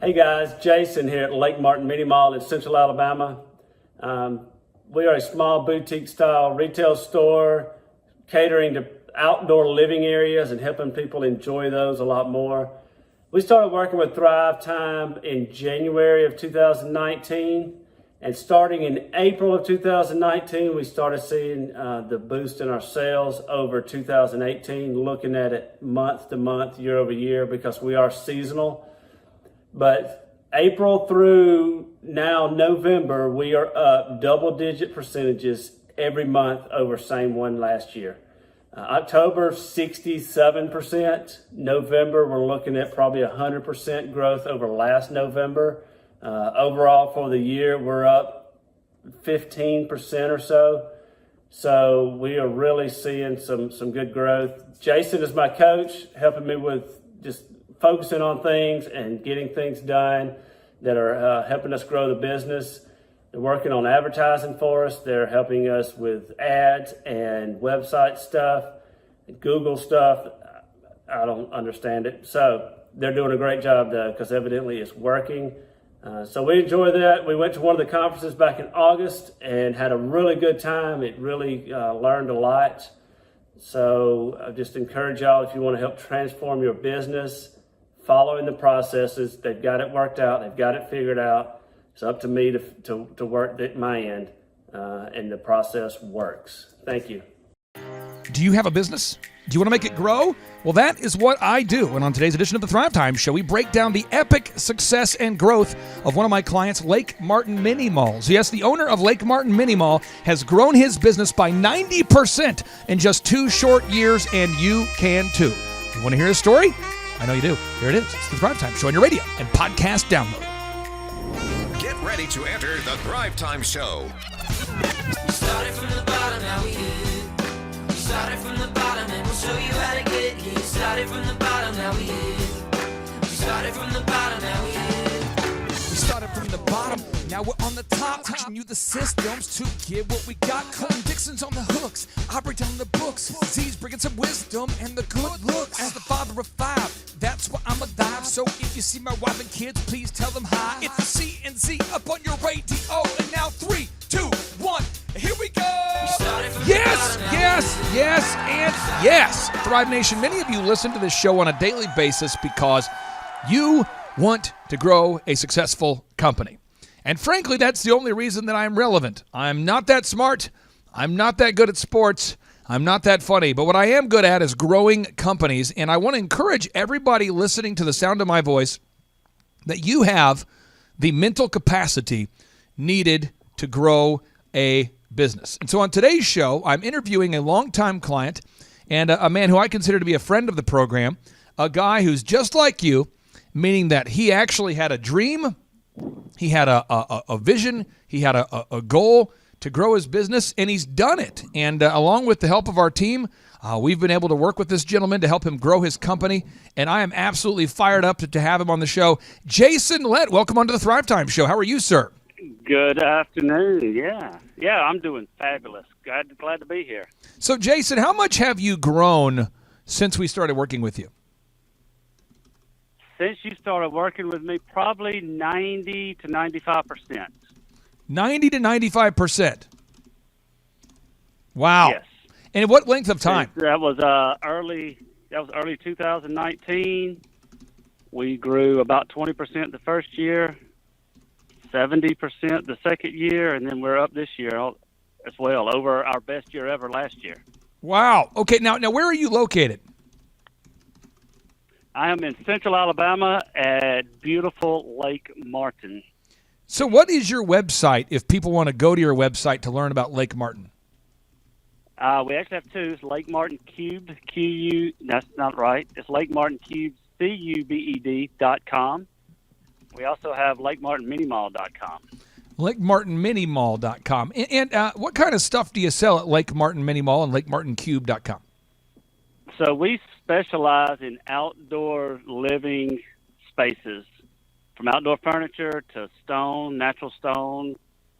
Hey guys, Jason here at Lake Martin Mini Mall in Central Alabama. We are a small boutique style retail store catering to outdoor living areas and helping people enjoy those a lot more. We started working with Thrivetime in January of 2019, and starting in April of 2019, we started seeing the boost in our sales over 2018, looking at it month to month, year over year, because we are seasonal. But April through now November, we are up double-digit percentages every month over same one last year. October, 67%. November, we're looking at probably 100% growth over last November. Overall for the year, we're up 15% or so. So we are really seeing some good growth. Jason is my coach, helping me with just focusing on things and getting things done that are helping us grow the business. They're working on advertising for us. They're helping us with ads and website stuff, Google stuff. I don't understand it. So they're doing a great job though, because evidently it's working. So we enjoy that. We went to one of the conferences back in August and had a really good time. It really learned a lot. So I just encourage y'all, if you want to help transform your business, following the processes, they've got it worked out, they've got it figured out. It's up to me to work at my end, and the process works. Thank you. Do you have a business? Do you want to make it grow? Well, that is what I do. And on today's edition of the Thrivetime Show, we break down the epic success and growth of one of my clients, Lake Martin Mini Malls. Yes, the owner of Lake Martin Mini Mall has grown his business by 90% in just 2 short years, and you can too. You want to hear his story? I know you do. Here it is. It's the Thrivetime Show on your radio and podcast download. Get ready to enter the Thrivetime Show. We started from the bottom, now we here. We started from the bottom and we'll show you how to get here. Started from the bottom, now we here. We started from the bottom, now we here. We started from the bottom, now we're on the top, teaching you the systems to get what we got. Colton Dixon's on the hooks, I break down the books. Z's bringing some wisdom and the good looks. As the father of 5, that's why I'm alive. So if you see my wife and kids, please tell them hi. It's the C&Z up on your radio, and now 3, 2, 1, here we go. Yes, and yes. Thrive Nation, many of you listen to this show on a daily basis because you want to grow a successful company. And frankly, that's the only reason that I'm relevant. I'm not that smart. I'm not that good at sports. I'm not that funny. But what I am good at is growing companies. And I want to encourage everybody listening to the sound of my voice that you have the mental capacity needed to grow a business. And so on today's show, I'm interviewing a longtime client and a man who I consider to be a friend of the program, a guy who's just like you, meaning that he actually had a dream, he had a vision, he had a goal to grow his business, and he's done it. And along with the help of our team, we've been able to work with this gentleman to help him grow his company, and I am absolutely fired up to have him on the show. Jason Lett, welcome onto the Thrivetime Show. How are you, sir? Good afternoon. Yeah, I'm doing fabulous. Glad to be here. So, Jason, how much have you grown since we started working with you? Since you started working with me, probably 90 to 95%. 90 to 95%. Wow. Yes. And what length of time? That was early 2019. We grew about 20% the first year, 70% the second year, and then we're up this year as well, over our best year ever last year. Wow. Okay, now where are you located? I am in Central Alabama at beautiful Lake Martin. So what is your website if people want to go to your website to learn about Lake Martin? We actually have 2. It's Lake Martin Cubed, Q-U, that's not right. It's Lake Martin Cubed, CUBED.com. We also have LakeMartinMiniMall.com. LakeMartinMiniMall.com. And what kind of stuff do you sell at Lake Martin Mini Mall and LakeMartinCube.com? So we specialize in outdoor living spaces, from outdoor furniture to stone, natural stone,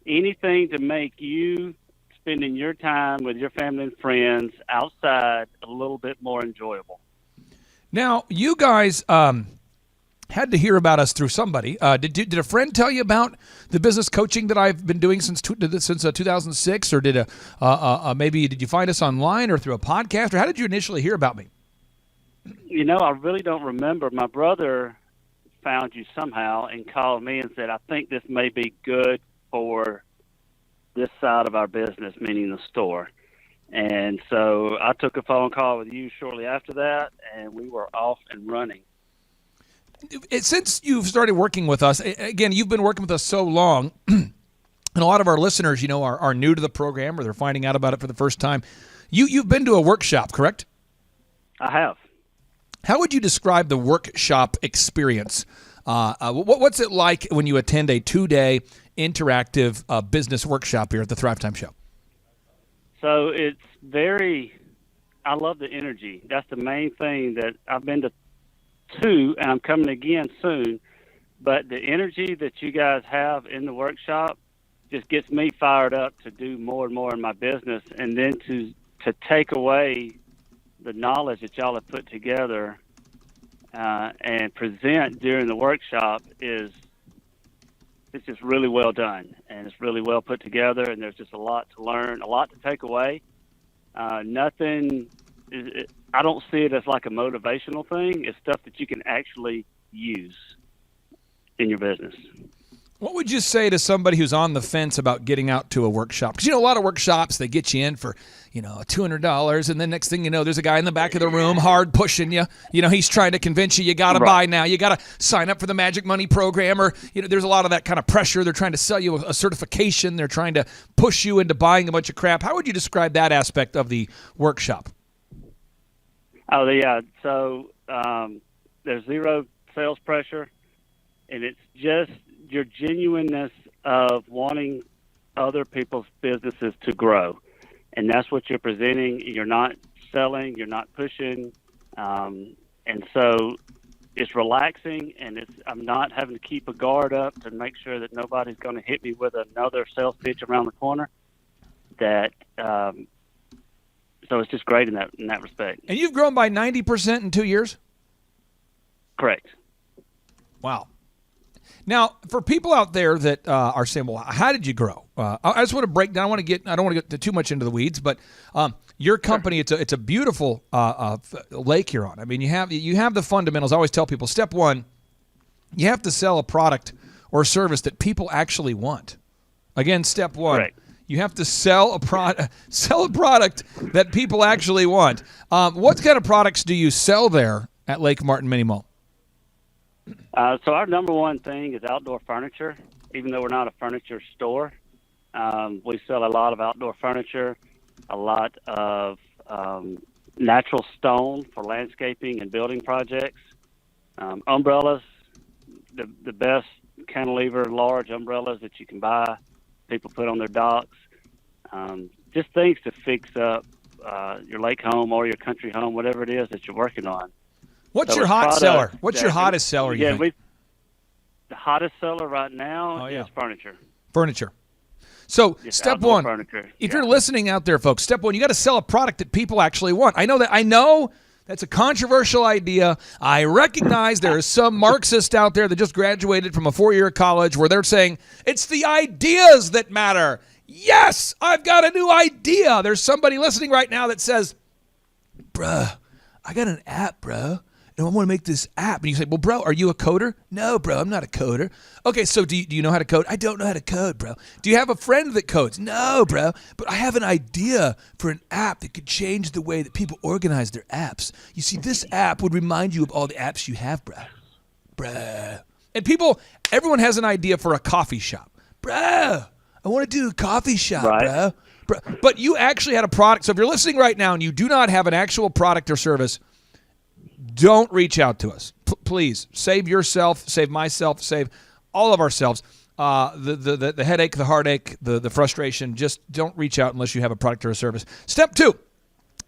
anything to make you spending your time with your family and friends outside a little bit more enjoyable. Now, you guys had to hear about us through somebody. Did a friend tell you about the business coaching that I've been doing since 2006, or maybe did you find us online or through a podcast, or how did you initially hear about me? I really don't remember. My brother found you somehow and called me and said, I think this may be good for this side of our business, meaning the store. And so I took a phone call with you shortly after that, and we were off and running. Since you've started working with us, again, you've been working with us so long, and a lot of our listeners, are new to the program or they're finding out about it for the first time. You've been to a workshop, correct? I have. How would you describe the workshop experience? What's it like when you attend a 2-day interactive business workshop here at the Thrivetime Show? So I love the energy. That's the main thing. That I've been to 2, and I'm coming again soon. But the energy that you guys have in the workshop just gets me fired up to do more and more in my business, and then to take away the knowledge that y'all have put together and present during the workshop it's just really well done, and it's really well put together, and there's just a lot to learn, a lot to take away. I don't see it as like a motivational thing. It's stuff that you can actually use in your business. What would you say to somebody who's on the fence about getting out to a workshop? Because, a lot of workshops, they get you in for, $200, and then next thing you know, there's a guy in the back of the room hard pushing you. He's trying to convince you got to buy now. You got to sign up for the Magic Money program, or, there's a lot of that kind of pressure. They're trying to sell you a certification. They're trying to push you into buying a bunch of crap. How would you describe that aspect of the workshop? Oh, yeah. So there's zero sales pressure, and it's just your genuineness of wanting other people's businesses to grow. And that's what you're presenting. You're not selling, you're not pushing. And so it's relaxing, and I'm not having to keep a guard up to make sure that nobody's going to hit me with another sales pitch around the corner. So it's just great in that respect. And you've grown by 90% in 2 years? Correct. Wow. Now, for people out there that are saying, well, how did you grow? I just want to break down. I don't want to get too much into the weeds, but your company, it's a beautiful lake you're on. I mean, you have the fundamentals. I always tell people, step one, you have to sell a product or service that people actually want. Again, step one. Correct. You have to sell a product that people actually want. What kind of products do you sell there at Lake Martin Mini Mall? So our number one thing is outdoor furniture. Even though we're not a furniture store, we sell a lot of outdoor furniture, a lot of natural stone for landscaping and building projects, umbrellas, the best cantilever large umbrellas that you can buy, people put on their docks, just things to fix up your lake home or your country home, whatever it is that you're working on. What's your hot seller? What's your hottest seller? The hottest seller right now is furniture. Furniture. So Just step one, furniture. If you're listening out there, folks, step one, you got to sell a product that people actually want. I know that's a controversial idea. I recognize there is some Marxist out there that just graduated from a 4-year college where they're saying it's the ideas that matter. Yes, I've got a new idea. There's somebody listening right now that says, bruh, I got an app, bro. And I want to make this app. And you say, well, bro, are you a coder? No, bro, I'm not a coder. Okay, so do you know how to code? I don't know how to code, bro. Do you have a friend that codes? No, bro, but I have an idea for an app that could change the way that people organize their apps. You see, this app would remind you of all the apps you have, bro. Bro. And everyone has an idea for a coffee shop. Bro, I want to do a coffee shop, right, bro. But you actually had a product. So if you're listening right now and you do not have an actual product or service, don't reach out to us. Please save yourself, save myself, save all of ourselves. The headache, the heartache, the frustration. Just don't reach out unless you have a product or a service. Step two,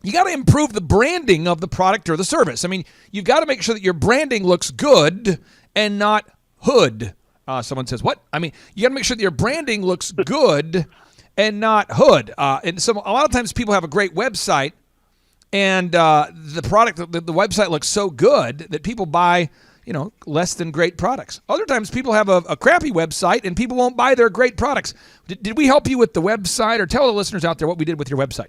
you got to improve the branding of the product or the service. I mean, you've got to make sure that your branding looks good and not hood. Someone says, what? I mean, you got to make sure that your branding looks good and not hood. And so a lot of times people have a great website, and the product, the website looks so good that people buy, less than great products. Other times people have a crappy website and people won't buy their great products. Did we help you with the website, or tell the listeners out there what we did with your website?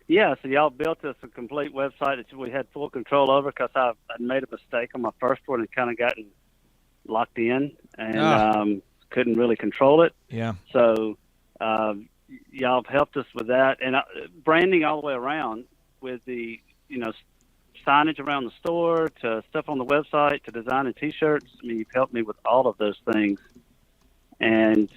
Yeah, so y'all built us a complete website that we had full control over, because I made a mistake on my first one and kind of gotten locked in and couldn't really control it. Yeah. So y'all have helped us with that, and branding all the way around with the signage around the store to stuff on the website to designing T-shirts. I mean, you've helped me with all of those things, and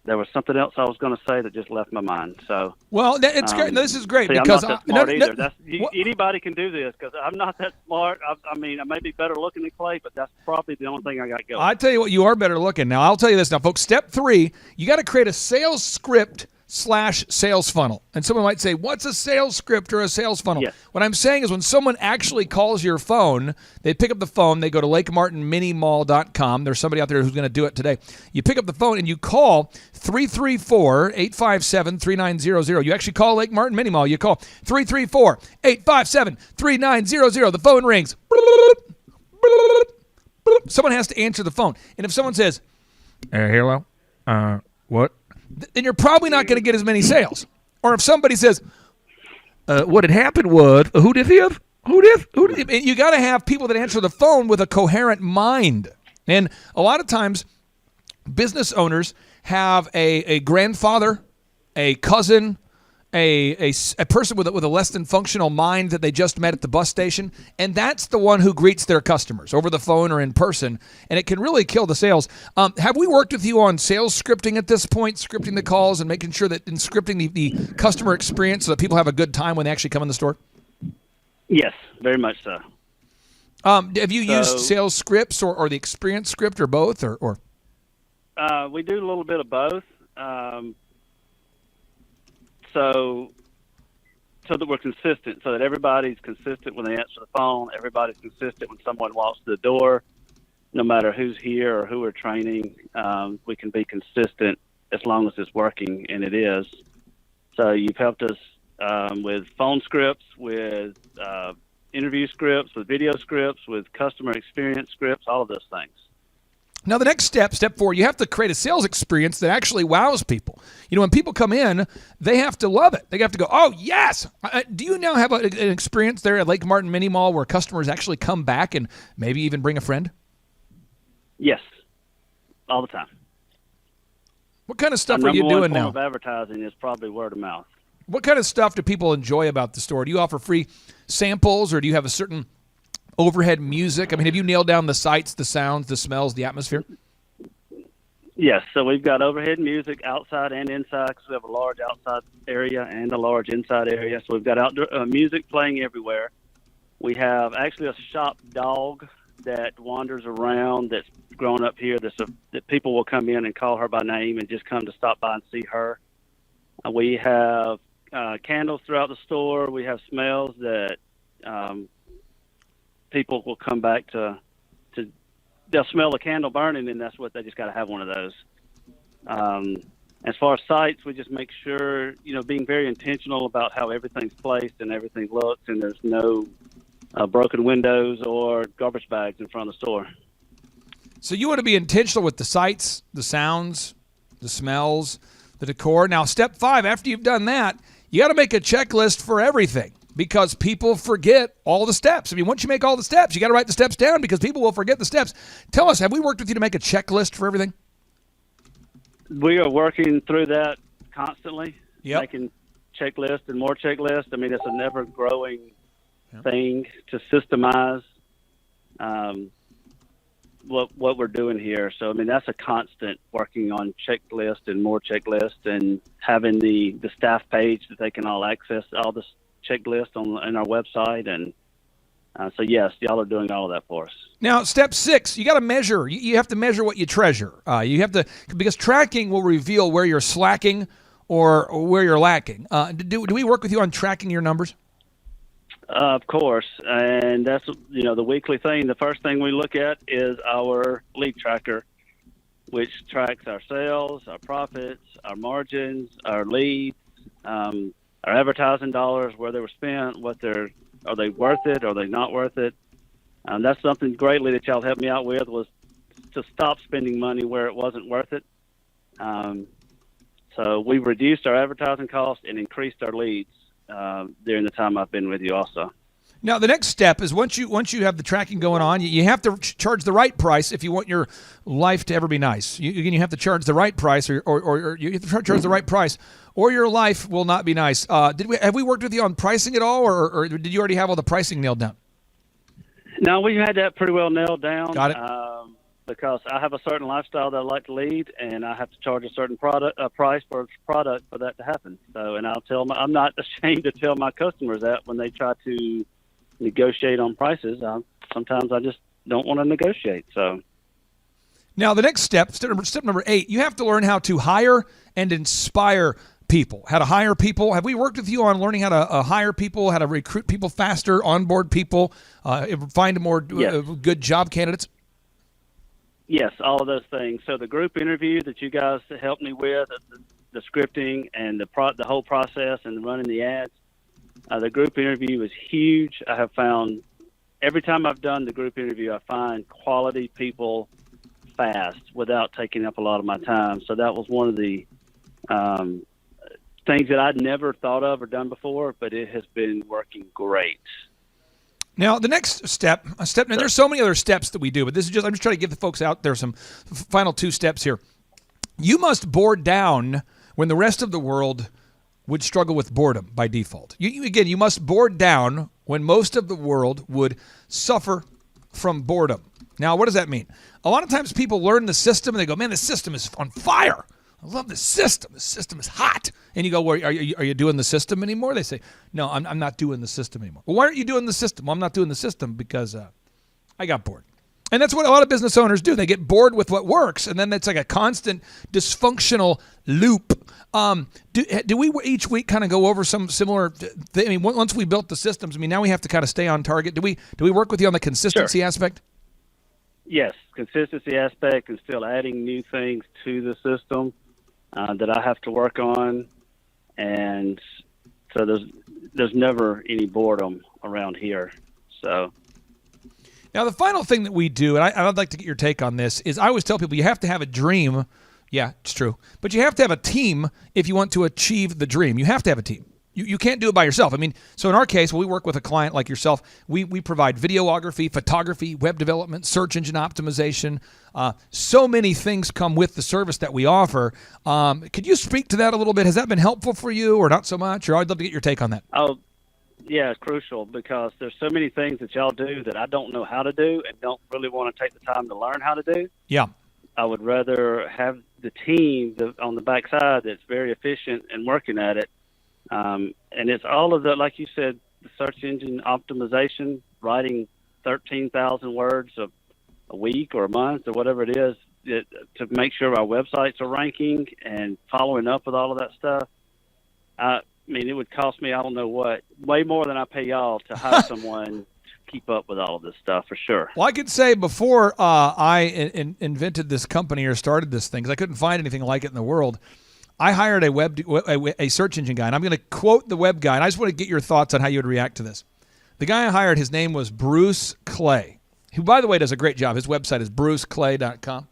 there was something else I was going to say that just left my mind. So, well, it's great. This is great, see, because I'm not that smart either. Anybody can do this, because I'm not that smart. I mean, I may be better looking than Clay, but that's probably the only thing I got going. I tell you what, you are better looking. Now, I'll tell you this now, folks. Step 3, you got to create a sales script /sales funnel. And someone might say, what's a sales script or a sales funnel? Yes. What I'm saying is, when someone actually calls your phone, they pick up the phone, they go to lakemartinminimall.com. There's somebody out there who's going to do it today. You pick up the phone and you call 334-857-3900. You actually call Lake Martin Mini Mall. You call 334-857-3900. The phone rings. Someone has to answer the phone. And if someone says, hello, what? Then you're probably not going to get as many sales. Or if somebody says, what had happened was, who did this? Who did? You got to have people that answer the phone with a coherent mind. And a lot of times, business owners have a grandfather, a cousin, a person with a less than functional mind that they just met at the bus station, and that's the one who greets their customers over the phone or in person, and it can really kill the sales. Have we worked with you on sales scripting at this point, scripting the calls and making sure that in scripting the customer experience so that people have a good time when they actually come in the store? Yes, very much so. Have you used sales scripts or the experience script, or both, or? We do a little bit of both. So that we're consistent, so that everybody's consistent when they answer the phone, everybody's consistent when someone walks to the door, no matter who's here or who we're training. We can be consistent as long as it's working, and it is. So you've helped us with phone scripts, with interview scripts, with video scripts, with customer experience scripts, all of those things. Now, the next step 4, you have to create a sales experience that actually wows people. When people come in, they have to love it. They have to go, oh, yes. Do you now have an experience there at Lake Martin Mini Mall where customers actually come back and maybe even bring a friend? Yes, all the time. What kind of stuff are you doing now? Number one form of advertising is probably word of mouth. What kind of stuff do people enjoy about the store? Do you offer free samples, or do you have a certain overhead music? I mean, have you nailed down the sights, the sounds, the smells, the atmosphere? Yes, so we've got overhead music outside and inside, because we have a large outside area and a large inside area. So we've got outdoor music playing everywhere. We have actually a shop dog that wanders around that's grown up here that people will come in and call her by name and just come to stop by and see her. We have candles throughout the store. We have smells that people will come back to. They'll smell a candle burning, and that's what they just got to have one of those. As far as sites, we just make sure, being very intentional about how everything's placed and everything looks, and there's no broken windows or garbage bags in front of the store. So you want to be intentional with the sights, the sounds, the smells, the decor. Now, step 5, after you've done that, you got to make a checklist for everything, because people forget all the steps. I mean, once you make all the steps, you got to write the steps down, because people will forget the steps. Tell us, have we worked with you to make a checklist for everything? We are working through that constantly, making checklists and more checklists. I mean, it's a never-growing thing to systemize what we're doing here. So, I mean, that's a constant, working on checklist and more checklist, and having the staff page that they can all access all this checklist on our website. And so yes, y'all are doing all of that for us. Now, step 6, you got to measure. You have to measure what you treasure. You have to, because tracking will reveal where you're slacking or where you're lacking. Do we work with you on tracking your numbers? Of course, and that's the weekly thing. The first thing we look at is our lead tracker, which tracks our sales, our profits, our margins, our leads, our advertising dollars, where they were spent, what they're Are they worth it? Are they not worth it? That's something greatly that y'all helped me out with, was to stop spending money where it wasn't worth it. So we reduced our advertising costs and increased our leads during the time I've been with you also. Now, the next step is once you have the tracking going on, you have to charge the right price if you want your life to ever be nice. You have to charge the right price, or you have to charge the right price, or your life will not be nice. Have we worked with you on pricing at all, or did you already have all the pricing nailed down? No, we had that pretty well nailed down. Got it. Because I have a certain lifestyle that I like to lead, and I have to charge a certain price for a product for that to happen. So, and I'm not ashamed to tell my customers that when they try to negotiate on prices. Sometimes I just don't want to negotiate. So now the next step number 8, you have to learn how to hire and inspire people. How to hire people. Have we worked with you on learning how to hire people, how to recruit people faster, onboard people, find more good job candidates? Yes, all of those things. So the group interview that you guys helped me with, the scripting and the whole process and running the ads, the group interview was huge. I have found every time I've done the group interview, I find quality people fast without taking up a lot of my time. So that was one of the things that I'd never thought of or done before, but it has been working great. Now, the next step, and there's so many other steps that we do, but I'm just trying to give the folks out there some final 2 steps here. You must board down when the rest of the world would struggle with boredom by default. You must board down when most of the world would suffer from boredom. Now, what does that mean? A lot of times people learn the system and they go, man, the system is on fire. I love the system. The system is hot. And you go, well, are you doing the system anymore? They say, no, I'm not doing the system anymore. Well, why aren't you doing the system? Well, I'm not doing the system because I got bored. And that's what a lot of business owners do. They get bored with what works, and then it's like a constant dysfunctional loop. Do we each week kind of go over some similar thing? I mean, once we built the systems, I mean, now we have to kind of stay on target. Do we work with you on the consistency aspect? Yes, consistency aspect and still adding new things to the system that I have to work on. And so there's never any boredom around here. So. Now, the final thing that we do, and I'd like to get your take on this, is I always tell people you have to have a dream. Yeah, it's true. But you have to have a team if you want to achieve the dream. You have to have a team. You can't do it by yourself. I mean, so in our case, when we work with a client like yourself, we provide videography, photography, web development, search engine optimization. So many things come with the service that we offer. Could you speak to that a little bit? Has that been helpful for you or not so much? Or I'd love to get your take on that. Oh, yeah, it's crucial because there's so many things that y'all do that I don't know how to do and don't really want to take the time to learn how to do. Yeah. I would rather have the team on the backside that's very efficient and working at it. And it's all of the, like you said, the search engine optimization, writing 13,000 words a week or a month or whatever it is to make sure our websites are ranking and following up with all of that stuff. I mean, it would cost me, I don't know what, way more than I pay y'all to hire someone to keep up with all of this stuff for sure. Well, I could say before I invented this company or started this thing, because I couldn't find anything like it in the world, I hired a search engine guy, and I'm going to quote the web guy, and I just want to get your thoughts on how you would react to this. The guy I hired, his name was Bruce Clay, who, by the way, does a great job. His website is bruceclay.com.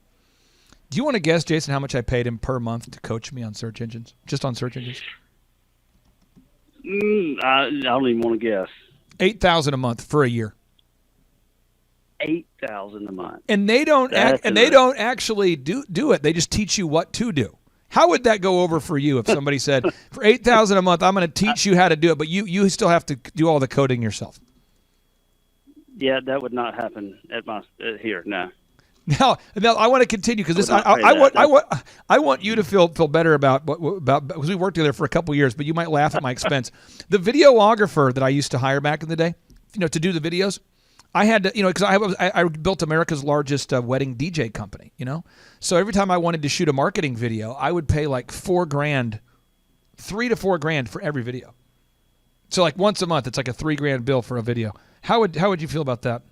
Do you want to guess, Jason, how much I paid him per month to coach me on search engines, just on search engines? I don't even want to guess. $8,000 a month for a year. $8,000 a month. And they don't don't actually do it. They just teach you what to do. How would that go over for you if somebody said, for $8,000 a month, I'm going to teach you how to do it, but you still have to do all the coding yourself? Yeah, that would not happen at my here. No. Now I want to continue because this I want you to feel better about because we worked together for a couple years, but you might laugh at my expense. The videographer that I used to hire back in the day, to do the videos, I had to, because I built America's largest wedding DJ company, So every time I wanted to shoot a marketing video, I would pay like $4,000, $3,000 to $4,000 for every video. So like once a month, it's like a $3,000 bill for a video. How would you feel about that?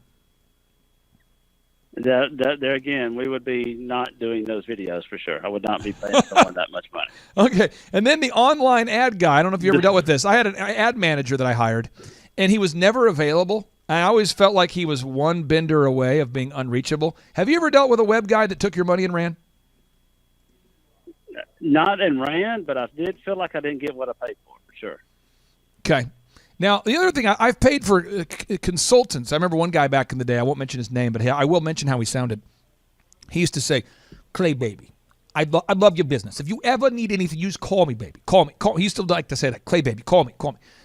That there again, we would be not doing those videos for sure. I would not be paying someone that much money. Okay, and then the online ad guy. I don't know if you ever dealt with this. I had an ad manager that I hired, and he was never available. I always felt like he was one bender away of being unreachable. Have you ever dealt with a web guy that took your money and ran? Not and ran, but I did feel like I didn't get what I paid for sure. Okay. Now, the other thing, I've paid for consultants. I remember one guy back in the day, I won't mention his name, but I will mention how he sounded. He used to say, Clay, baby, I love your business. If you ever need anything, you just call me, baby. Call me. He used to like to say that, Clay, baby, call me.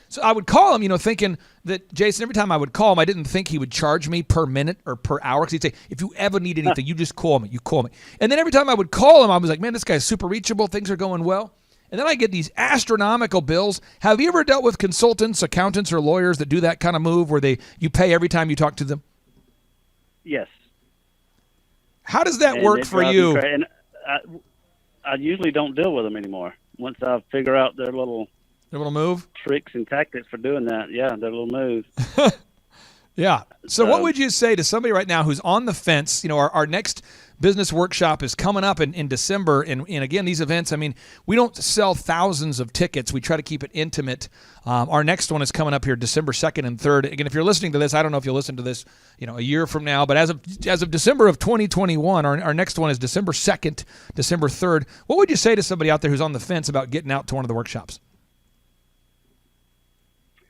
So I would call him, thinking that, Jason, every time I would call him, I didn't think he would charge me per minute or per hour. Because he'd say, if you ever need anything, you just call me. You call me. And then every time I would call him, I was like, man, this guy's super reachable. Things are going well. And then I get these astronomical bills. Have you ever dealt with consultants, accountants, or lawyers that do that kind of move where you pay every time you talk to them? Yes. How does that And work it for drives me you? And I usually don't deal with them anymore. Once I figure out their little move? tricks and tactics for doing that, their little move. Yeah. So what would you say to somebody right now who's on the fence? Our next business workshop is coming up in December. And again, these events, we don't sell thousands of tickets. We try to keep it intimate. Our next one is coming up here December 2nd and 3rd. Again, if you're listening to this, I don't know if you'll listen to this, a year from now. But as of December of 2021, our next one is December 2nd, December 3rd. What would you say to somebody out there who's on the fence about getting out to one of the workshops?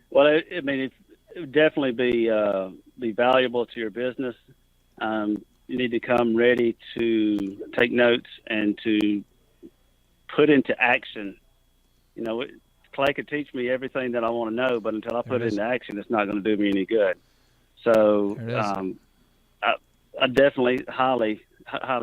Well, it would definitely be valuable to your business. You need to come ready to take notes and to put into action. Clay could teach me everything that I want to know, but until I put it into action, it's not going to do me any good. So I definitely highly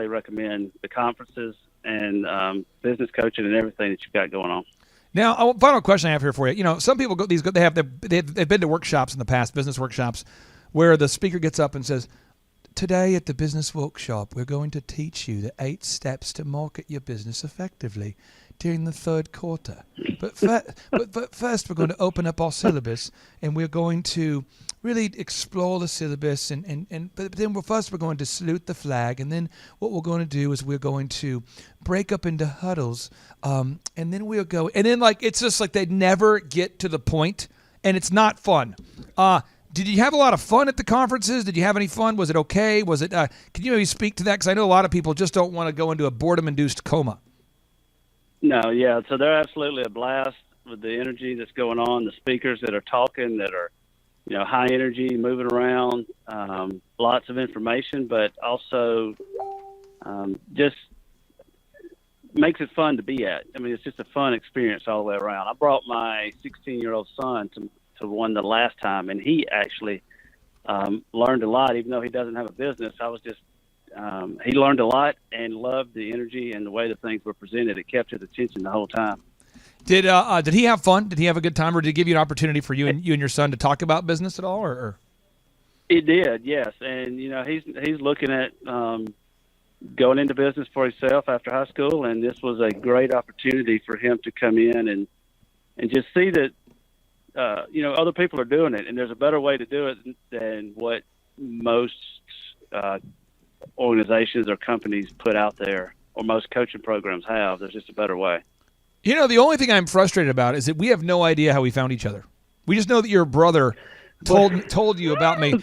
recommend the conferences and business coaching and everything that you've got going on. Now, final question I have here for you. Some people they've been to workshops in the past, business workshops, where the speaker gets up and says, "Today at the business workshop, we're going to teach you the 8 steps to market your business effectively during the 3rd quarter. But first, we're going to open up our syllabus and we're going to really explore the syllabus. But then we're going to salute the flag. And then what we're going to do is we're going to break up into huddles. And then we'll go. And then it's just like they never get to the point, and it's not fun. Did you have a lot of fun at the conferences? Did you have any fun? Was it okay? Was it? Can you maybe speak to that? Because I know a lot of people just don't want to go into a boredom-induced coma. No, yeah. So they're absolutely a blast with the energy that's going on. The speakers that are talking, that are, high energy, moving around, lots of information, but also just makes it fun to be at. It's just a fun experience all the way around. I brought my 16-year-old son to one the last time, and he actually learned a lot, even though he doesn't have a business. He learned a lot and loved the energy and the way the things were presented. It kept his attention the whole time. Did he have fun? Did he have a good time, or did it give you an opportunity for you and your son to talk about business at all? Or? It did, yes. And he's looking at going into business for himself after high school, and this was a great opportunity for him to come in and just see that other people are doing it, and there's a better way to do it than what most organizations or companies put out there, or most coaching programs have. There's just a better way. The only thing I'm frustrated about is that we have no idea how we found each other. We just know that your brother told you about me.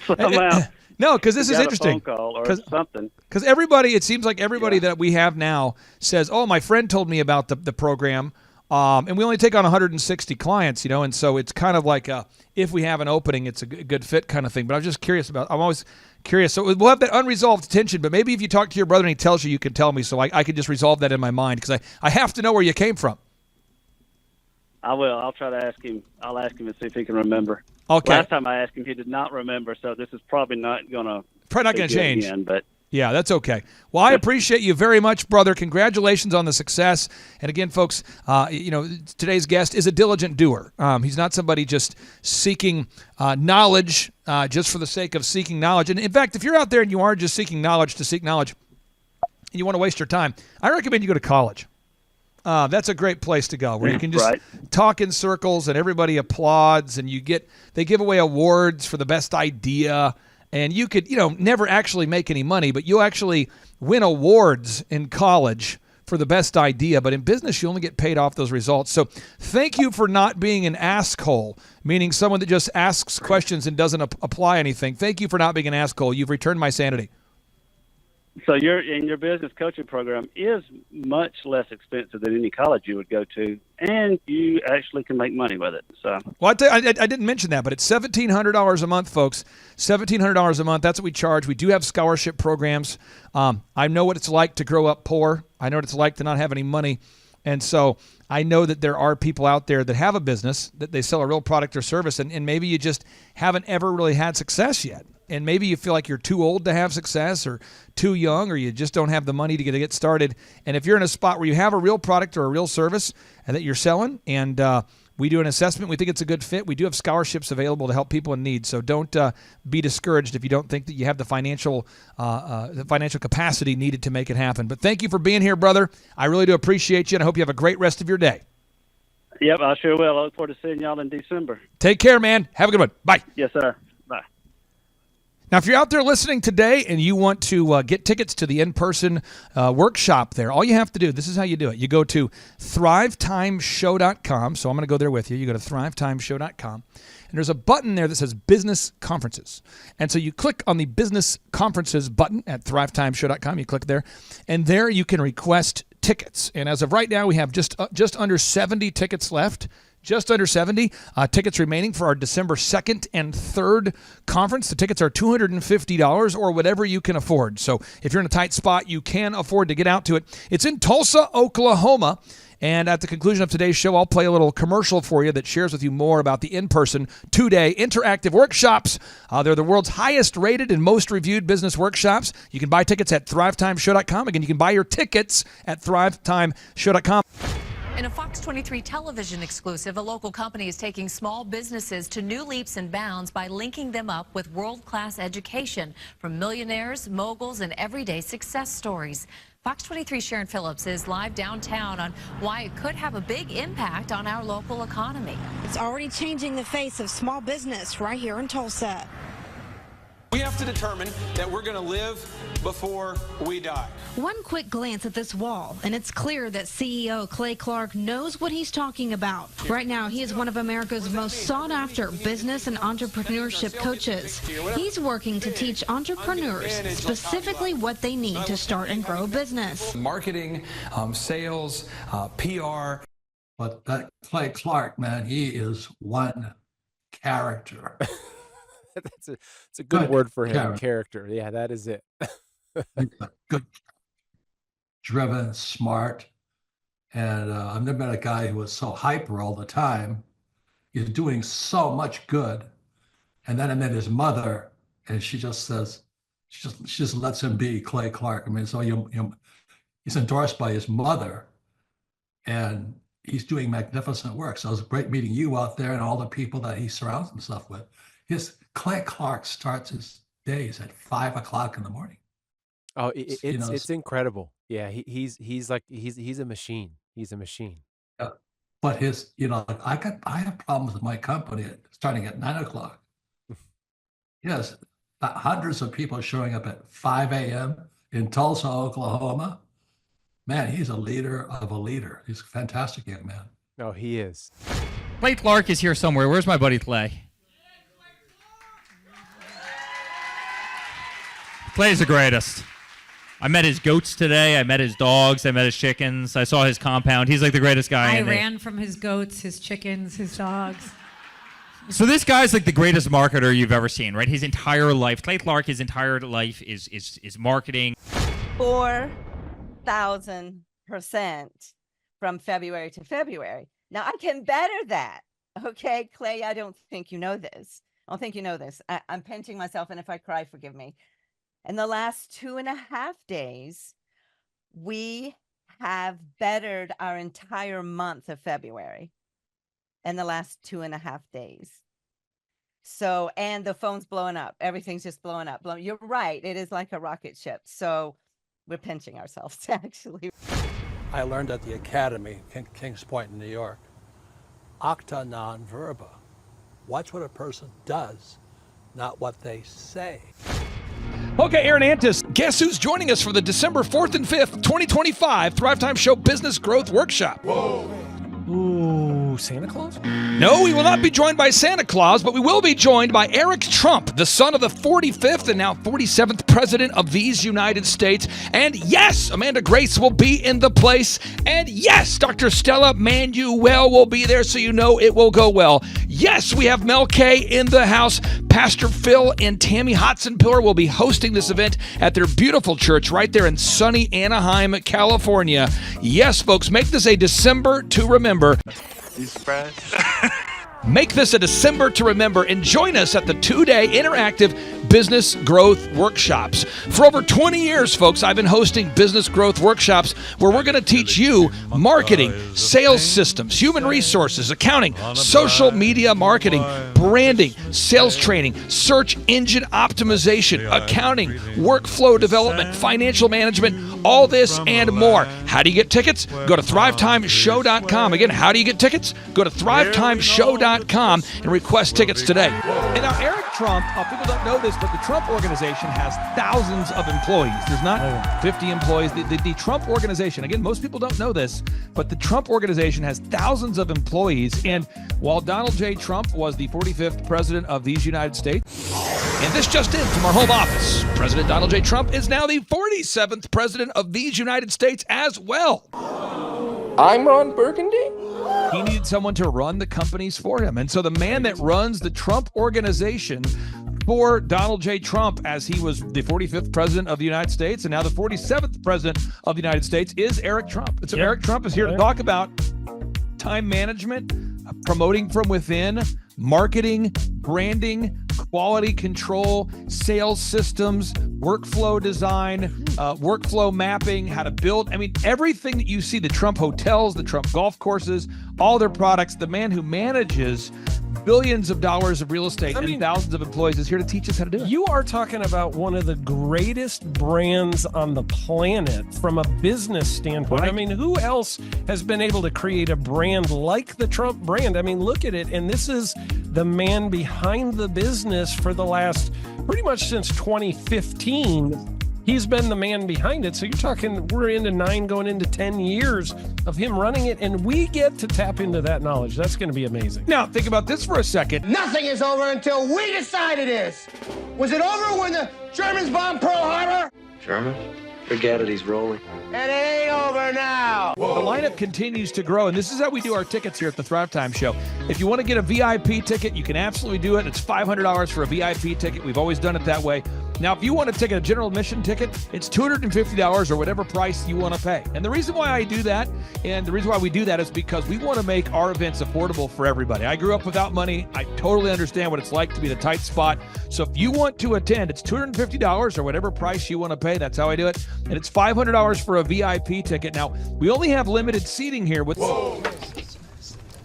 No, because this is interesting. A phone call or something. Because everybody, it seems like everybody that we have now says, "Oh, my friend told me about the program." And we only take on 160 clients, and so it's kind of like if we have an opening, it's a good fit kind of thing. But I'm just curious I'm always curious. So we'll have that unresolved tension, but maybe if you talk to your brother and he tells you can tell me, so I could just resolve that in my mind, because I have to know where you came from. I will. I'll try to ask him. I'll ask him and see if he can remember. Okay. Last time I asked him, he did not remember, so this is probably not going to change. Again, but yeah, that's okay. Well, I appreciate you very much, brother. Congratulations on the success. And again, folks, today's guest is a diligent doer. He's not somebody just seeking knowledge just for the sake of seeking knowledge. And in fact, if you're out there and you are just seeking knowledge to seek knowledge, and you want to waste your time, I recommend you go to college. That's a great place to go, where you can just talk in circles and everybody applauds, and they give away awards for the best idea. And you could, never actually make any money, but you'll actually win awards in college for the best idea, but in business, you only get paid off those results. So thank you for not being an asshole, meaning someone that just asks questions and doesn't apply anything. Thank you for not being an asshole. You've returned my sanity. So your business coaching program is much less expensive than any college you would go to, and you actually can make money with it. So, well, I didn't mention that, but it's $1,700 a month, folks. $1,700 a month. That's what we charge. We do have scholarship programs. I know what it's like to grow up poor. I know what it's like to not have any money, and so I know that there are people out there that have a business, that they sell a real product or service, and maybe you just haven't ever really had success yet. And maybe you feel like you're too old to have success or too young, or you just don't have the money to get started. And if you're in a spot where you have a real product or a real service that you're selling, and we do an assessment, we think it's a good fit, we do have scholarships available to help people in need. So don't be discouraged if you don't think that you have the financial capacity needed to make it happen. But thank you for being here, brother. I really do appreciate you, and I hope you have a great rest of your day. yep, I sure will. I look forward to seeing y'all in December. Take care, man. Have a good one. Bye. Yes, sir. Bye. Now, if you're out there listening today and you want to get tickets to the in-person workshop there, all you have to do, this is how you do it. You go to thrivetimeshow.com. So I'm going to go there with you. You go to thrivetimeshow.com. And there's a button there that says Business Conferences. And so you click on the Business Conferences button at thrivetimeshow.com. You click there. And there you can request tickets. And as of right now, we have just under 70 tickets left. Just under 70 tickets remaining for our December 2nd and 3rd conference. The tickets are $250 or whatever you can afford. So if you're in a tight spot, you can afford to get out to it. It's in Tulsa, Oklahoma. And at the conclusion of today's show, I'll play a little commercial for you that shares with you more about the in-person 2-day interactive workshops. They're the world's highest rated and most reviewed business workshops. You can buy tickets at thrivetimeshow.com. Again, you can buy your tickets at thrivetimeshow.com. In a Fox 23 television exclusive, a local company is taking small businesses to new leaps and bounds by linking them up with world-class education from millionaires, moguls, and everyday success stories. Fox 23 Sharon Phillips is live downtown on why it could have a big impact on our local economy. It's already changing the face of small business right here in Tulsa. We have to determine that we're going to live before we die. One quick glance at this wall, and it's clear that CEO Clay Clark knows what he's talking about. Right now, he is one of America's most sought-after business and entrepreneurship coaches. He's working to teach entrepreneurs specifically what they need to start and grow a business. Marketing, sales, PR. But that Clay Clark, man, he is one character. It's a good word for him. Character. Yeah, that is it. Good, driven, smart, and I've never met a guy who was so hyper all the time. He's doing so much good, and then I met his mother, and she just says, she just lets him be Clay Clark. I mean, so he's endorsed by his mother, and he's doing magnificent work. So it was great meeting you out there and all the people that he surrounds himself with. Clay Clark starts his days at 5 o'clock in the morning. Oh, it's incredible. Yeah, he's a machine. He's a machine. Yeah. But I have problems with my company starting at 9 o'clock. Yes, hundreds of people showing up at 5 a.m. in Tulsa, Oklahoma. Man, he's a leader of a leader. He's a fantastic young man. Oh, he is. Clay Clark is here somewhere. Where's my buddy Clay? Clay's the greatest. I met his goats today. I met his dogs. I met his chickens. I saw his compound. He's like the greatest guy. I ran from his goats, his chickens, his dogs. So this guy's like the greatest marketer you've ever seen, right? His entire life, Clay Clark, his entire life is marketing. 4,000% from February to February. Now I can better that. Okay, Clay, I don't think you know this. I don't think you know this. I'm pinching myself, and if I cry, forgive me. In the last 2.5 days, we have bettered our entire month of February in the last 2.5 days. So, and the phone's blowing up. Everything's just blowing up. You're right. It is like a rocket ship. So we're pinching ourselves, actually. I learned at the Academy, Kings Point in New York, acta non verba. Watch what a person does, not what they say. Okay, Aaron Antis, guess who's joining us for the December 4th and 5th, 2025 Thrivetime Show Business Growth Workshop? Ooh, Santa Claus? No, we will not be joined by Santa Claus, but we will be joined by Eric Trump, the son of the 45th and now 47th President of these United States. And yes, Amanda Grace will be in the place. And yes, Dr. Stella Manuel will be there, so you know it will go well. Yes, we have Mel K in the house. Pastor Phil and Tammy Hotson-Pillar will be hosting this event at their beautiful church right there in sunny Anaheim, California. Yes, folks, make this a December to remember. You surprised? Make this a December to remember and join us at the 2-day interactive business growth workshops. For over 20 years, folks, I've been hosting business growth workshops where we're going to teach you marketing, sales systems, human resources, accounting, social media marketing, branding, sales training, search engine optimization, accounting, workflow development, financial management, all this and more. How do you get tickets? Go to thrivetimeshow.com. Again, how do you get tickets? Go to thrivetimeshow.com and request tickets today. And now Eric Trump, people don't know this, but the Trump organization has thousands of employees. There's not 50 employees. The Trump organization, again, most people don't know this, but the Trump organization has thousands of employees. And while Donald J. Trump was the 45th president of these United States, and this just in from our home office, President Donald J. Trump is now the 47th president of these United States as well. I'm Ron Burgundy? He needed someone to run the companies for him. And so the man that runs the Trump organization for Donald J. Trump, as he was the 45th president of the United States and now the 47th president of the United States, is Eric Trump. And so Eric Trump is here to talk about time management, promoting from within, marketing, branding, quality control, sales systems, workflow design, workflow mapping, how to build. I mean, everything that you see, the Trump hotels, the Trump golf courses, all their products, the man who manages billions of dollars of real estate and thousands of employees is here to teach us how to do it. You are talking about one of the greatest brands on the planet from a business standpoint. Right. I mean, who else has been able to create a brand like the Trump brand? I mean, look at it. And this is the man behind the business for the last, pretty much since 2015. He's been the man behind it. So you're talking, we're into 9 going into 10 years of him running it, and we get to tap into that knowledge. That's going to be amazing. Now, think about this for a second. Nothing is over until we decide it is. Was it over when the Germans bombed Pearl Harbor? German? Forget it, he's rolling. It ain't over now. The lineup continues to grow, and this is how we do our tickets here at the Thrivetime Show. If you want to get a VIP ticket, you can absolutely do it. It's $500 for a VIP ticket. We've always done it that way. Now, if you want to take a general admission ticket, it's $250 or whatever price you want to pay. And the reason why I do that, and the reason why we do that is because we want to make our events affordable for everybody. I grew up without money. I totally understand what it's like to be in a tight spot. So if you want to attend, it's $250 or whatever price you want to pay. That's how I do it. And it's $500 for a VIP ticket. Now, we only have limited seating here with...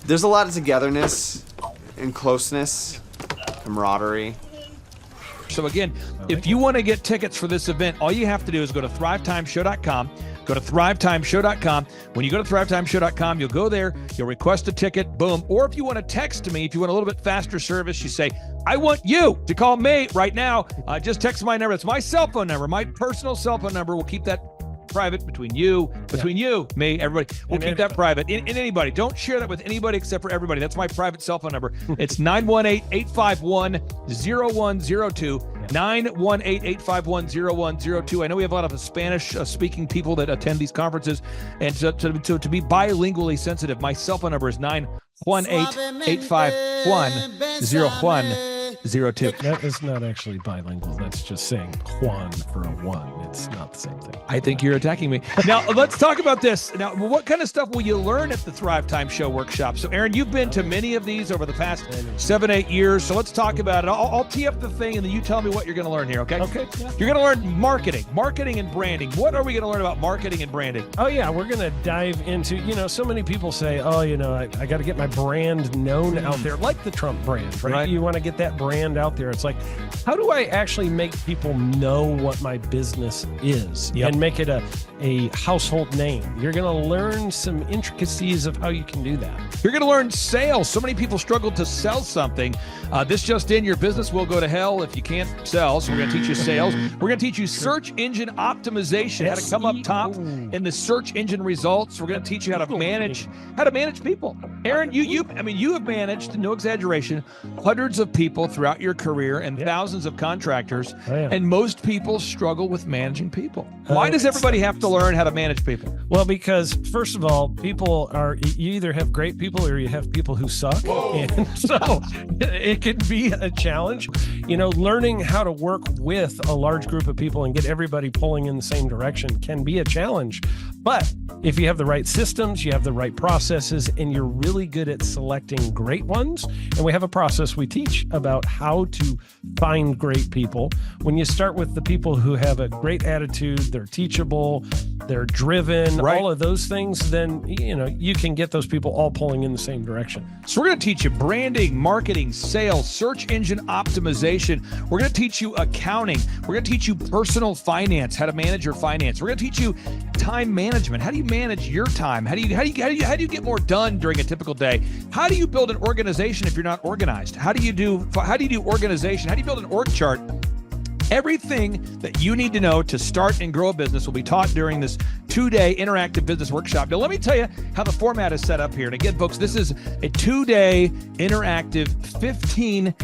There's a lot of togetherness and closeness, camaraderie. So again, if you want to get tickets for this event, all you have to do is go to thrivetimeshow.com. Go to thrivetimeshow.com. When you go to thrivetimeshow.com, you'll go there, you'll request a ticket, boom. Or if you want to text me, if you want a little bit faster service, you say, I want you to call me right now. Just text my number. It's my cell phone number, my personal cell phone number. We'll keep that private between you, me, everybody. We'll keep that private. And anybody. Don't share that with anybody except for everybody. That's my private cell phone number. It's 918-851-0102. 918-851-0102. I know we have a lot of Spanish-speaking people that attend these conferences, and to be bilingually sensitive, my cell phone number is 918-851-0102. That is not actually bilingual. That's just saying Juan for a 1. It's not the same thing. I think you're attacking me. Now, let's talk about this. Now, what kind of stuff will you learn at the Thrivetime Show workshop? So, Aaron, you've been to many of these over the past 7-8 years. So let's talk about it. I'll tee up the thing, and then you tell me what you're going to learn here, okay? Okay. Yeah. You're going to learn marketing and branding. What are we going to learn about marketing and branding? Oh, yeah. We're going to dive into, so many people say, I got to get my brand known out there, like the Trump brand, right? You want to get that brand brand out there. It's like, how do I actually make people know what my business is and make it a household name? You're going to learn some intricacies of how you can do that. You're going to learn sales. So many people struggle to sell something. This just in, your business will go to hell if you can't sell. So we're going to teach you sales. We're going to teach you search engine optimization, how to come up top in the search engine results. We're going to teach you how to manage people. Aaron, you have managed, no exaggeration, hundreds of people throughout your career and thousands of contractors. And most people struggle with managing people. Why does everybody have to learn how to manage people? Well, because first of all, you either have great people or you have people who suck. And so it can be a challenge. Learning how to work with a large group of people and get everybody pulling in the same direction can be a challenge. But if you have the right systems, you have the right processes, and you're really good at selecting great ones, and we have a process we teach about how to find great people. When you start with the people who have a great attitude, they're teachable, they're driven, all of those things, then you can get those people all pulling in the same direction. So we're going to teach you branding, marketing, sales, search engine optimization. We're going to teach you accounting. We're going to teach you personal finance, how to manage your finance. We're going to teach you time management. How do you manage your time? How do you get more done during a typical day? How do you build an organization if you're not organized? How do you do organization? How do you build an org chart? Everything that you need to know to start and grow a business will be taught during this 2-day interactive business workshop. Now, let me tell you how the format is set up here. And again, folks, this is a 2-day interactive 15.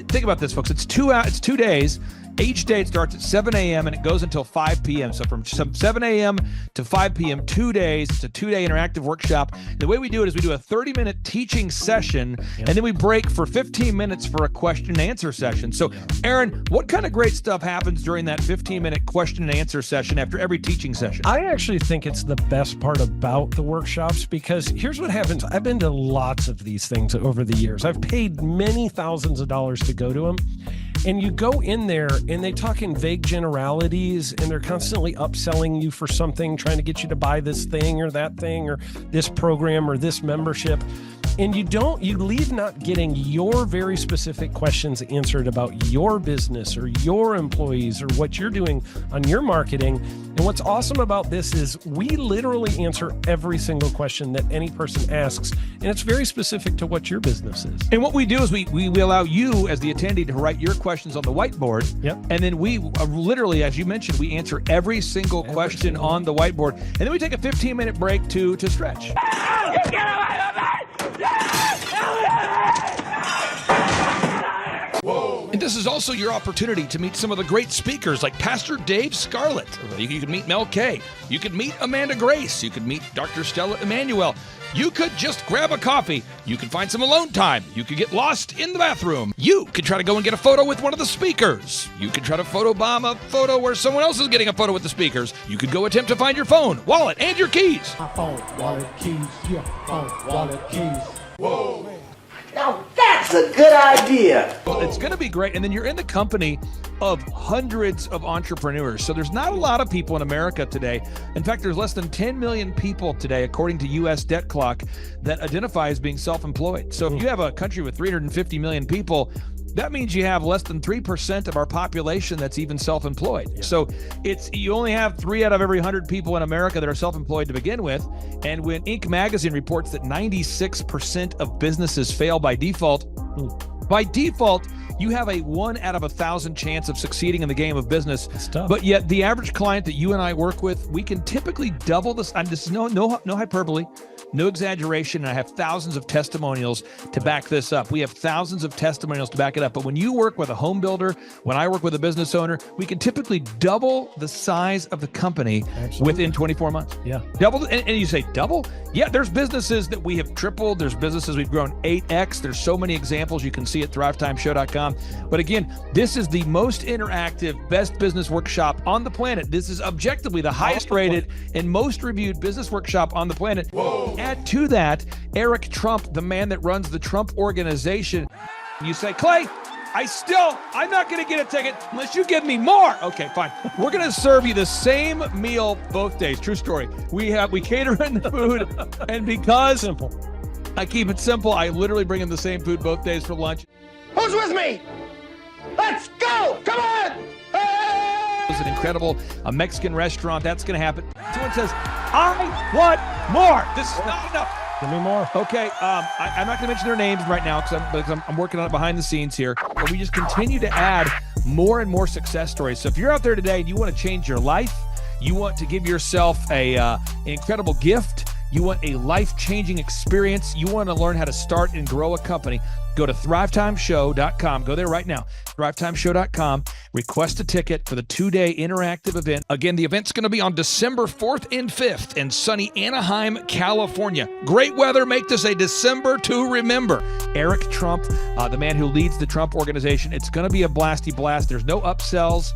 Think about this, folks. It's 2 days. Each day it starts at 7 a.m. and it goes until 5 p.m. So from 7 a.m. to 5 p.m., 2 days. It's a 2-day interactive workshop. The way we do it is we do a 30-minute teaching session, and then we break for 15 minutes for a question and answer session. So, Aaron, what kind of great stuff happens during that 15-minute question and answer session after every teaching session? I actually think it's the best part about the workshops, because here's what happens. I've been to lots of these things over the years. I've paid many thousands of dollars to go to them. And you go in there and they talk in vague generalities, and they're constantly upselling you for something, trying to get you to buy this thing or that thing or this program or this membership. And you leave not getting your very specific questions answered about your business or your employees or what you're doing on your marketing. And what's awesome about this is we literally answer every single question that any person asks, and it's very specific to what your business is. And what we do is we allow you as the attendee to write your questions on the whiteboard. And then we literally, as you mentioned, we answer every single question on the whiteboard. And then we take a 15-minute break to stretch. And this is also your opportunity to meet some of the great speakers like Pastor Dave Scarlett. You could meet Mel Kay. You could meet Amanda Grace. You could meet Dr. Stella Emanuel. You could just grab a coffee. You could find some alone time. You could get lost in the bathroom. You could try to go and get a photo with one of the speakers. You could try to photobomb a photo where someone else is getting a photo with the speakers. You could go attempt to find your phone, wallet, and your keys. My phone, wallet, keys, yeah, phone, wallet, keys. Whoa. Now that's a good idea. Well, it's going to be great. And then you're in the company of hundreds of entrepreneurs. So there's not a lot of people in America today. In fact, there's less than 10 million people today, according to U.S. Debt Clock, that identify as being self-employed. So if you have a country with 350 million people, that means you have less than 3% of our population that's even self-employed. So you only have 3 out of every 100 people in America that are self-employed to begin with. And when Inc. magazine reports that 96% of businesses fail by default, you have a 1 out of 1,000 chance of succeeding in the game of business. But yet the average client that you and I work with, we can typically double this. And this is no hyperbole, no exaggeration. And I have thousands of testimonials to back this up. We have thousands of testimonials to back it up. But when you work with a home builder, when I work with a business owner, we can typically double the size of the company within 24 months. Yeah. Double. And you say double? Yeah, there's businesses that we have tripled. There's businesses we've grown 8x. There's so many examples you can see at thrivetimeshow.com. But again, this is the most interactive, best business workshop on the planet. This is objectively the highest rated and most reviewed business workshop on the planet. Whoa. Add to that, Eric Trump, the man that runs the Trump Organization. You say, Clay, I'm not going to get a ticket unless you give me more. Okay, fine. We're going to serve you the same meal both days. True story. We cater in the food, and because I keep it simple, I literally bring in the same food both days for lunch. Who's with me? Let's go! Come on! It was an incredible Mexican restaurant. That's going to happen. Someone says, I want more. This is not enough. Give me more. Okay, I'm not going to mention their names right now because I'm working on it behind the scenes here. But we just continue to add more and more success stories. So if you're out there today and you want to change your life, you want to give yourself an incredible gift, you want a life-changing experience, you want to learn how to start and grow a company, go to thrivetimeshow.com. Go there right now, thrivetimeshow.com. Request a ticket for the 2-day interactive event. Again, the event's going to be on December 4th and 5th in sunny Anaheim, California. Great weather. Make this a December to remember. Eric Trump, the man who leads the Trump organization. It's going to be a blasty blast. There's no upsells.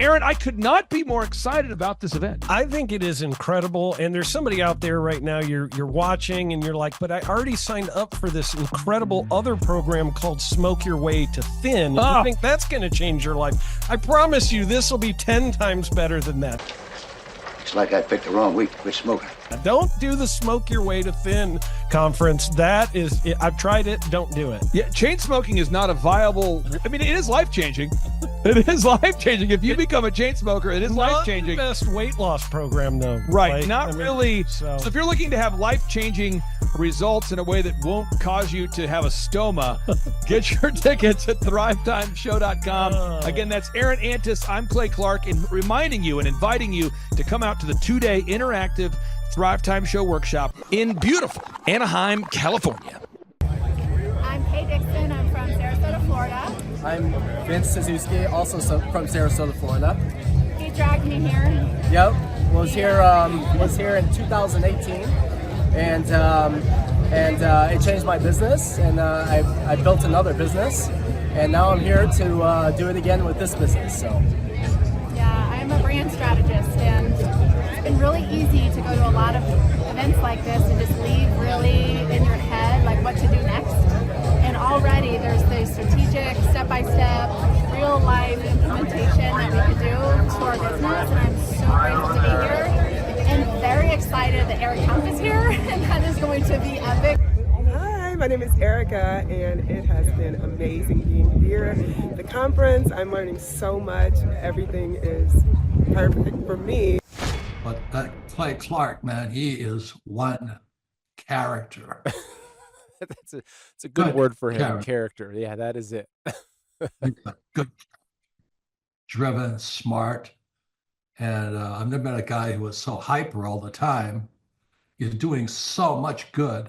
Aaron, I could not be more excited about this event. I think it is incredible. And there's somebody out there right now, you're watching and you're like, but I already signed up for this incredible other program called Smoke Your Way to Thin. I think that's going to change your life. I promise you this will be 10 times better than that. It's like I picked the wrong week to quit smoking. Don't do the Smoke Your Way to Thin conference. I've tried it. Don't do it. Yeah, chain smoking is not a viable. I mean, it is life changing. It is life changing. If you become a chain smoker, it is life changing. Not the best weight loss program, though. Right. Really. So if you're looking to have life changing results in a way that won't cause you to have a stoma, get your tickets at thrivetimeshow.com. Again, that's Aaron Antis. I'm Clay Clark, and reminding you and inviting you to come out to the 2-day interactive Thrive Time Show workshop in beautiful Anaheim, California. I'm Kay Dixon. I'm from Sarasota, Florida. I'm Vince Suzuki, also from Sarasota, Florida. He dragged me here. Yep, was here in 2018, and it changed my business, and I built another business, and now I'm here to do it again with this business. So. Yeah, I'm a brand strategist, and it's been really easy to go to a lot of events like this and just leave really in your head like what to do next. And already there's the strategic, step-by-step, real-life implementation that we could do to our business. And I'm so grateful to be here and very excited that Eric Trump is here, and that is going to be epic. Hi, my name is Erica, and it has been amazing being here. The conference, I'm learning so much. Everything is perfect for me. But that Clay Clark, man, he is one character. It's a good word for him. Character. Yeah, that is it. Good, driven, smart. And I've never met a guy who was so hyper all the time. He's doing so much good.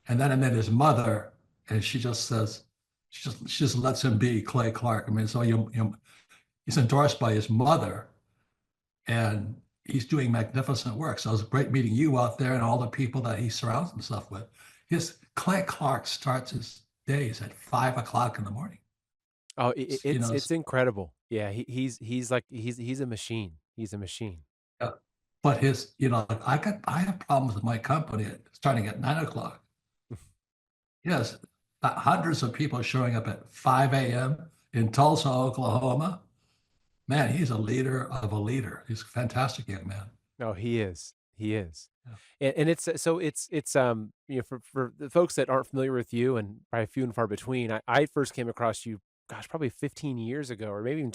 And then I met his mother, and she just says, she just lets him be Clay Clark. I mean, so he's endorsed by his mother, and he's doing magnificent work. So it was great meeting you out there and all the people that he surrounds himself with. Clay Clark starts his days at 5 o'clock in the morning. Oh, it's incredible. Yeah, he's a machine. He's a machine. Yeah. But I have problems with my company starting at 9 o'clock. Yes, hundreds of people showing up at 5 a.m. in Tulsa, Oklahoma. Man, he's a leader of a leader. He's a fantastic young man. No, he is. He is. Yeah. And it's for the folks that aren't familiar with you, and probably few and far between, I first came across you, gosh, probably 15 years ago, or maybe even